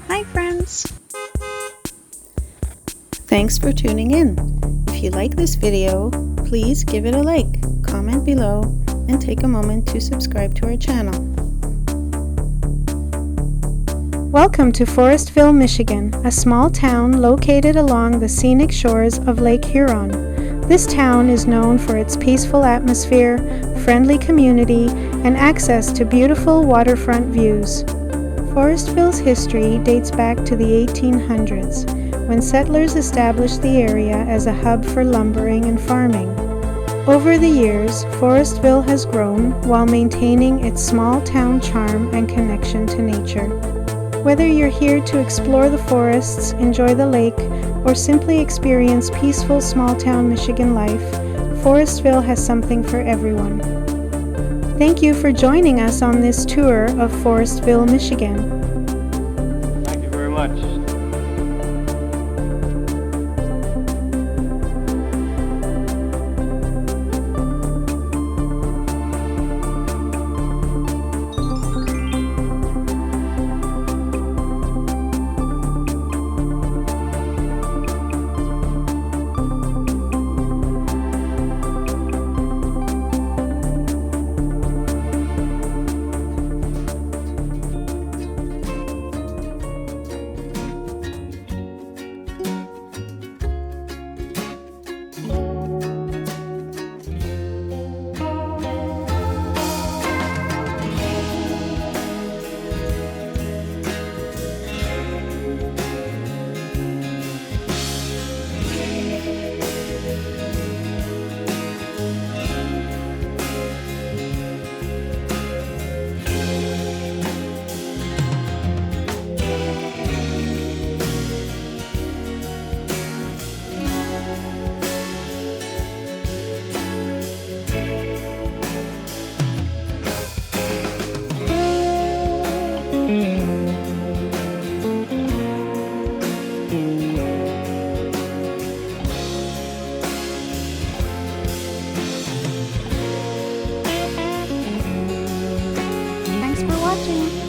Hi friends! Thanks for tuning in. If you like this video, please give it a like, comment below, and take a moment to subscribe to our channel. Welcome to Forestville, Michigan, a small town located along the scenic shores of Lake Huron. This town is known for its peaceful atmosphere, friendly community, and access to beautiful waterfront views. Forestville's history dates back to the 1800s, when settlers established the area as a hub for lumbering and farming. Over the years, Forestville has grown while maintaining its small town charm and connection to nature. Whether you're here to explore the forests, enjoy the lake, or simply experience peaceful small-town Michigan life, Forestville has something for everyone. Thank you for joining us on this tour of Forestville, Michigan. Thank you very much. Thanks for watching!